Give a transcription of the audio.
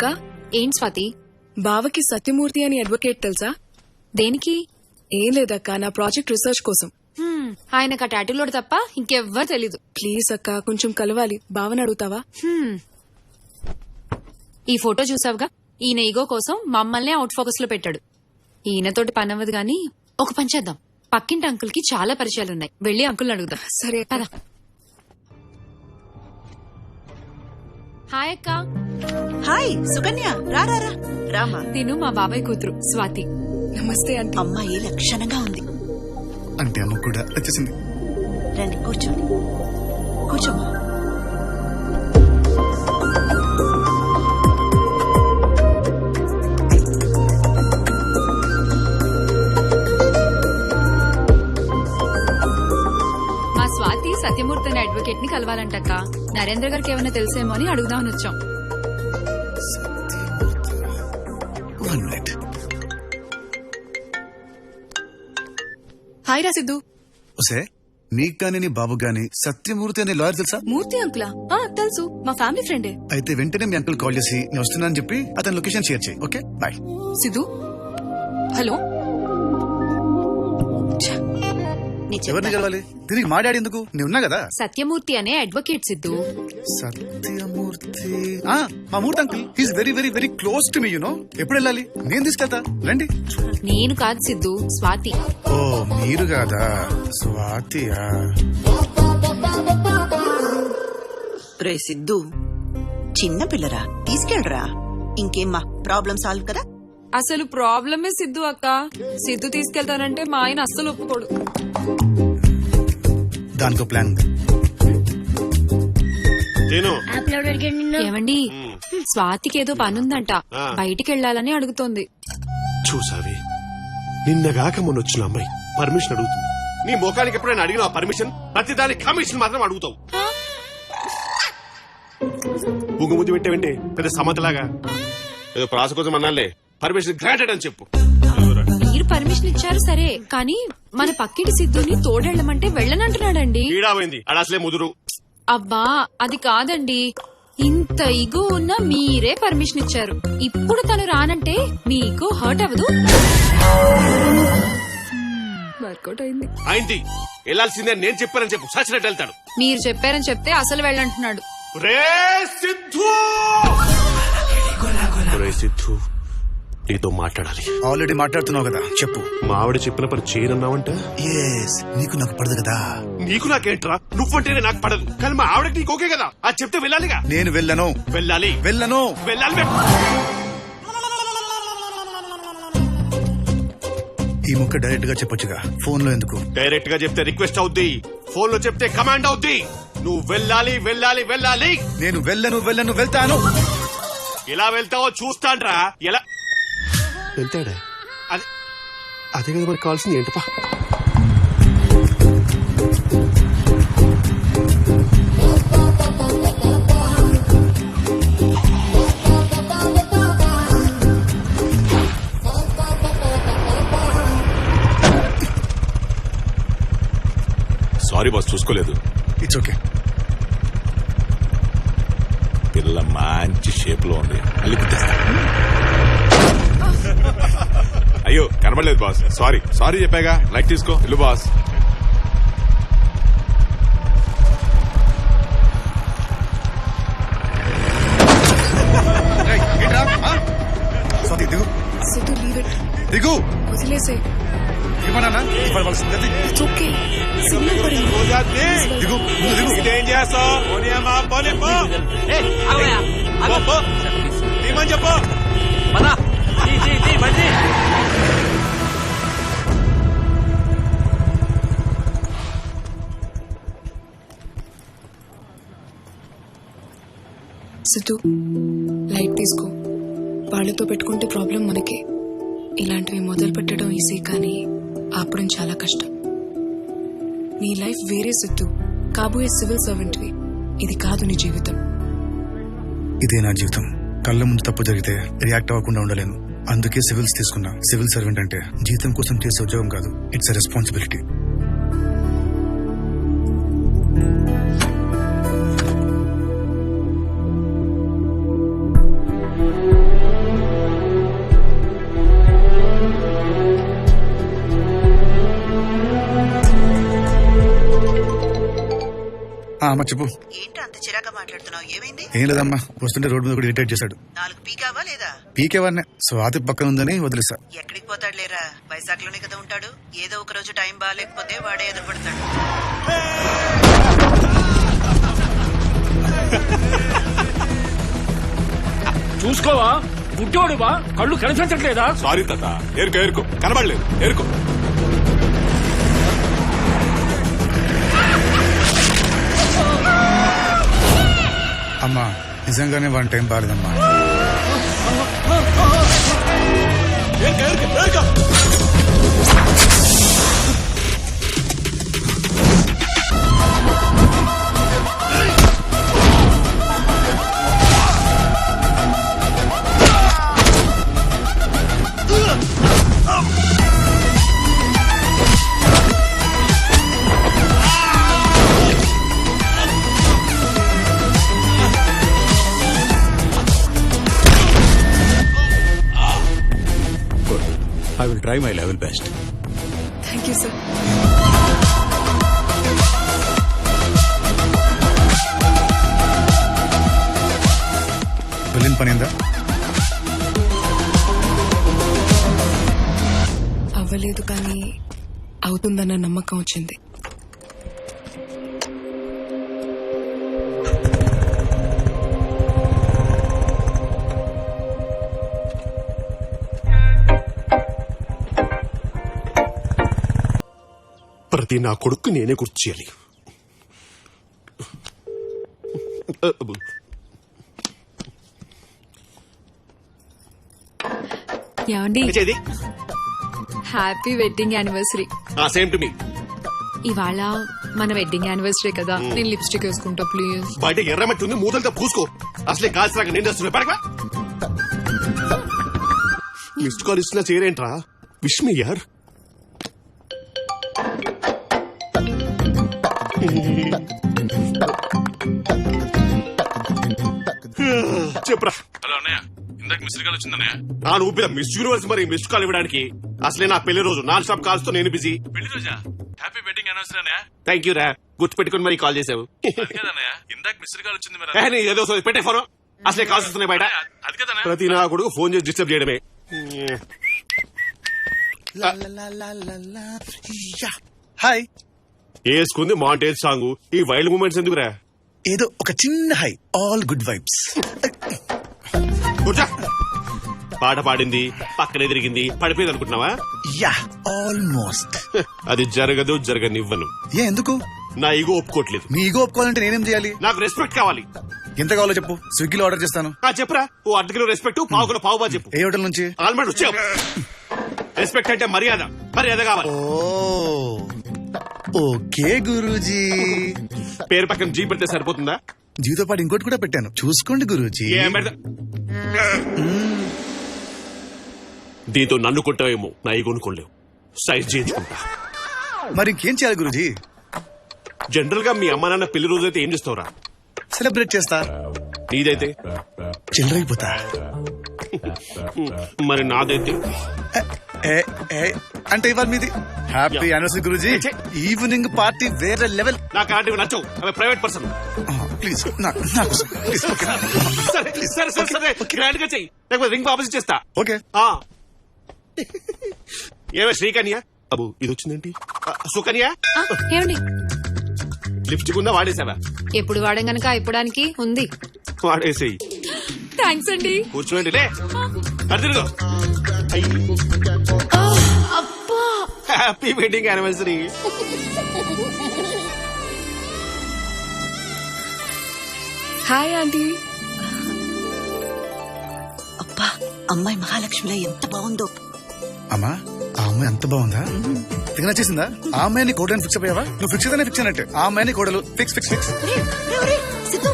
అక్క ఏం స్వాతి? బావకి సత్యమూర్తి అని అడ్వకేట్ తెలుసా? దేనికి? ఏం లేదక్క, నా ప్రాజెక్ట్ రీసెర్చ్ కోసం. ఆయనకు ఆ టాటూలోడు తప్ప ఇంకెవ్వరు తెలీదు. ప్లీజ్ అక్క, కొంచెం కలవాలి. బావని అడుగుతావా? ఈ ఫోటో చూసావుగా, ఈయన ఈగో కోసం మమ్మల్ని అవుట్ ఫోకస్ లో పెట్టాడు. ఈయనతోటి పని అవ్వదు గాని ఒక పని చేద్దాం. పక్కింటి అంకుల్ కి చాలా పరిచయాలున్నాయి, వెళ్లి అంకుల్ అడుగుదాం. సరే పద. హాయ్ అక్క. హాయ్ సుకన్య, రా రా రా రామా. తిను మా బాబాయ్ కూతురు స్వాతి. నమస్తే ఆంటీ. అమ్మాయి లక్షణంగా ఉంది. అంటే అమ్మ కూడా వచ్చేసింది. రండి కూర్చోండి, కూర్చోమ్మా. మా స్వాతి సత్యమూర్తి అనే అడ్వకేట్ ని కలవాలంటక్క. నరేంద్ర గారికి ఏమైనా తెలిసేమో అని అడుగుదామని వచ్చాం. హాయ్ రా సిద్ధు. ఒసే, నీకు గాని నీ బాబు గాని సత్యమూర్తి అనే లాయర్ తెలుసా? మూర్తి అంకులా? తెలుసు, మా ఫ్యామిలీ ఫ్రెండే. అయితే వెంటనే మీ అంకుల్ కాల్ చేసి నేను వస్తున్నానని చెప్పి అతని లొకేషన్ షేర్ చేయి. Okay, bye. సిద్ధు, హలో. ఎవరిని కలవాలి? దీనికి మా డాడీ ఎందుకు? నేను ఉన్నా కదా. సత్యమూర్తి అనే అడ్వకేట్ సిద్ధు. సత్యమూర్తి మా Murthy uncle. He's very very very close to me. You know. ఎప్పుడు వెళ్ళాలి? నేను తీసుకెళ్తా, రండి. నేను కాదు సిద్ధు, స్వాతి. ఓ మీరు కాదా? స్వాతియా? రే సిద్ధు, చిన్న పిల్లరా, తీసుకెళ్ళరా. ఇంకేమ్మా, ప్రాబ్లం సాల్వ్ కదా. అసలు ప్రాబ్లమే సిద్ధు అక్క. సిద్ధు తీసుకెళ్తానంటే మా ఆయన అస్సలు ఒప్పుకోడు. దానికో ప్లాన్ ఉంది. ఏమండి, స్వాతికి ఏదో పనుందంట, బయటికి వెళ్లాలని అడుగుతోంది. చూసావి, నిన్నగాక మొన్న వచ్చిన అమ్మాయి పర్మిషన్ అడుగుతుంది. నీ మోకానికి ఎప్పుడైనా అడిగినా పర్మిషన్? ప్రతిదానికి కమిషన్ మాత్రం అడుగుతావు. ముగ్గు పెట్టేవంటే పెద్ద సమతలాగా ఏదో ప్రాస కోసం అన్నాలే. పర్మిషన్ గ్రాంటెడ్ అని చెప్పు. మీరు పర్మిషన్ ఇచ్చారు సరే, కానీ మన పక్కిటి సిద్ధుని తోడెళ్ళమంటే వెళ్ళనంటున్నాడండి. ఈడాపోయింది, అసలే ముదురు. అబ్బా అది కాదండి, ఇంత ఇగో ఉన్నా మీరే పర్మిషన్ ఇచ్చారు. ఇప్పుడు తను రానంటే మీకు హర్ట్ అవ్వదు? వర్కౌట్ అయింది. అయింది, వెళ్లాల్సిందే నేను చెప్పానని చెప్పు. సచ్చినట్టు వెళ్తాడు. మీరు చెప్పారని చెప్తే అసలు వెళ్ళంటున్నాడు. రే సిద్ధు, రే సిద్ధు, నీతో మాట్లాడాలి. ఆల్రెడీ మాట్లాడుతున్నావు కదా, చెప్పు. మా ఆవిడ చెప్పిన పని చేయనన్నావంట. ఎస్, నీకు నాకు పడదు కదా. నీకు నాకేంట్రా? నువ్వంటేనే నాకు పడదు, కానీ మా ఆవిడకి నీకు ఓకే కదా. అది చెప్తే వెళ్ళాలిగా. నేను వెళ్ళను. వెళ్ళాలి. వెళ్ళను. వెళ్ళాలి. ఈ ముక్క డైరెక్ట్ గా చెప్పొచ్చుగా, ఫోన్ లో ఎందుకు? డైరెక్ట్ గా చెప్తే రిక్వెస్ట్ అవుద్ది, ఫోన్ లో చెప్తే కమాండ్ అవుద్ది. నువ్వు వెళ్ళాలి, వెళ్ళాలి, వెళ్ళాలి. నేను వెళ్ళను, వెళ్ళను, వెళ్తాను. ఎలా వెళ్తావో చూస్తాన్రా. ఎలా వెళ్తాడా? అదే కదా మనకు కావాల్సింది. ఏంటపా? సారీ బాస్, చూసుకోలేదు. It's okay. పిల్ల మంచి షేప్ లో ఉంది, మళ్ళీ గుర్తిస్తా. అయ్యో కనబడలేదు బాస్, సారీ. సారీ చెప్పాగా, లైక్ తీసుకో. ఇల్లు బాస్. దిగు సిద్ధు, లీవ్ ఇట్. దిగు. వదిలేసే. ఏమన్నా ఓకే, సిగ్నల్ పడింది. దిగు. ఇదేం చేస్తావు? చెప్పు. సిద్ధు, లైట్ తీసుకో. వాళ్ళతో పెట్టుకుంటే ప్రాబ్లం మనకే. ఇలాంటివి మొదలు పెట్టడం ఈజీ, కానీ ఆపడం చాలా కష్టం. నీ లైఫ్ వేరే సిద్ధు, కాబోయే సివిల్ సర్వెంట్వి. ఇది కాదు నీ జీవితం. ఇదే నా జీవితం. కళ్ళ ముందు తప్పు జరిగితే రియాక్ట్ అవ్వకుండా ఉండలేను. అందుకే సివిల్స్ తీసుకున్నా. సివిల్ సర్వెంట్ అంటే జీతం కోసం చేసే ఉద్యోగం కాదు, ఇట్స్ ఎ రెస్పాన్సిబిలిటీ. అమ్మ చెప్పు. ఏంటి అంత చిరాగా మాట్లాడుతున్నావు? ఏమైంది? ఏం లేదమ్మా, వస్తుంటే రోడ్డు మీద కూడా ఇరిటేట్ చేశాడు. 4 పీకావా లేదా? పీకేవాడినే స్వాతి పక్కన ఉందని వదిలేసా. ఎక్కడికి పోతాడు లేరా? వైజాగ్ లోనే కదా ఉంటాడు. ఏదో ఒక రోజు టైం బాగాలేకపోతే వాడే ఎదురుపడతాడు. చూసుకోవా, గుడ్డోడువా, కళ్ళు కనిపించట్లేదా? సారీ తాత, ఏరుకో ఏరుకో, కనబడలేదు, ఏరుకో. అమ్మా నిజంగానే వన్ టైం బాలేదమ్మా. ఏరుకో, ఏరుకో, ఏరుకో. I will try my level best. Thank you sir. వెళ్ళిన పని ఏందా? అవ్వలేదు కానీ అవుతుందన్న నమ్మకం వచ్చింది. ప్రతి నా కొడుకు నేనే గుర్తు చేయాలి. ఏమండి, చేది happy wedding anniversary. Same to me. ఇవాళ మన వెడ్డింగ్ యానివర్సరీ కదా, నేను లిప్స్టిక్ వేసుకుంటా ప్లీజ్. బయట ఎర్రమట్టి ఉంది, మూతలతో పూసుకో. అసలే కాల్సిరాక నేను వస్తున్నా. పడక మిస్డ్ కాల్ ఇస్తున్నా చేరేంట్రా? విష్ మీ యార్. చెప్పరా. హలో అన్నయ్య, ఇందాక మిస్డ్ కాల్ వచ్చిందన్నయ్య. నువ్వు మిస్ యూనివర్స్ మరి మిస్డ్ కాల్ ఇవ్వడానికి. అసలే నా పెళ్లి రోజు, నాన్ స్టాప్ కాల్స్ తో నేను బిజీ. పెళ్లి రోజా? హ్యాపీ వెడ్డింగ్ యానివర్సరీ అన్నయ్య. థ్యాంక్ యూ రా, గుర్తు పెట్టుకుని మరి కాల్ చేసావు. అది కదన్నయ్య, ఇందాక మిస్డ్ కాల్ వచ్చింది మరి. ఏదో పెట్టే ఫోన్. అసలే కాల్స్ వస్తున్నాయి బయట. అది కదన్నయ్య. ప్రతి నా కొడుకు ఫోన్ చేసి డిస్టర్బ్ చేయడమే. హాయ్. వేసుకుంది మాంటేజ్ సాంగ్. ఈ వైల్డ్ మూమెంట్స్ ఎందుకురా? ఏదో ఒక చిన్న హై, ఆల్ గుడ్ వైబ్స్. కూర్చో. పాట పాడింది, పక్కనే తిరిగింది, పడిపోయింది అనుకుంటున్నావా? Yeah almost. అది జరగదు, జరగనివ్వను. ఏ ఎందుకు? నా ఈగో ఒప్పుకోవట్లేదు. నీ ఈగో ఒప్పుకోవాలంటే నేనేం చేయాలి? నాకు రెస్పెక్ట్ కావాలి. ఎంత కావాలో చెప్పు, స్విగ్గీలో ఆర్డర్ చేస్తాను. చెప్పురా. ఓ అర్ధ రెస్పెక్ట్, పావు కిలో పావు బా చెప్పు. ఏ హోటల్ నుంచి? ఆల్మండ్ వచ్చావు. రెస్పెక్ట్ అంటే మర్యాద, మర్యాద కావాలి. ఓకే గురూజీ. పేరు పక్కన జీ పెడితే సరిపోతుందా? జీతో పాటు ఇంకోటి కూడా పెట్టాను, చూసుకోండి గురూజీ. ఏం పెడతా? దీంతో నన్ను కొట్టావేమో, నా ఈగోను కొనలేవు. సైజ్ చేయించుకుంటా. మరి ఇంకేం చేయాలి గురూజీ? జనరల్ గా మీ అమ్మ నాన్న పెళ్లి రోజు అయితే ఏం చేస్తావురా? సెలబ్రేట్ చేస్తా. నీదైతే? చిల్లరైపోతా. మరి నాదైతే? అంటే ఇవాళ మీది. Happy anniversary Guruji. Evening party వేరే లెవెల్. నాకు అలాంటివి నచ్చవు, అవి ప్రైవేట్ పర్సన్. ప్లీజ్ సరే సరే సరే సరే, గ్రాండ్ గా చెయ్యి, లేకపోతే రింగ్ వాపస్ చేస్తా. ఓకే. ఏమే శ్రీకన్య బాబు, ఇది వచ్చిందేంటి? సుకన్య, ఏమండి, లిప్స్టిక్ ఉందా? వాడేసావా? ఎప్పుడు వాడం గనక అయిపోవడానికి ఉంది. వాడేసేయి. థ్యాంక్స్ అండి. కూర్చోండి. లే అర్థం. Happy wedding anniversary. Hi aunty. అబ్బా, అమ్మాయి మహాలక్ష్మిలా ఎంత బాగుందో. అమ్మా, ఆ అమ్మాయి అంత బాగుందా? తిరిగి నచ్చేసిందా? ఆ అమ్మాయిని కోడని ఫిక్స్ అయ్యావా? నువ్వు ఫిక్స్ అయితేనే ఫిక్స్ అయినట్టే. ఆ అమ్మాయిని కోడలు ఫిక్స్ ఫిక్స్ ఫిక్స్. సిద్ధు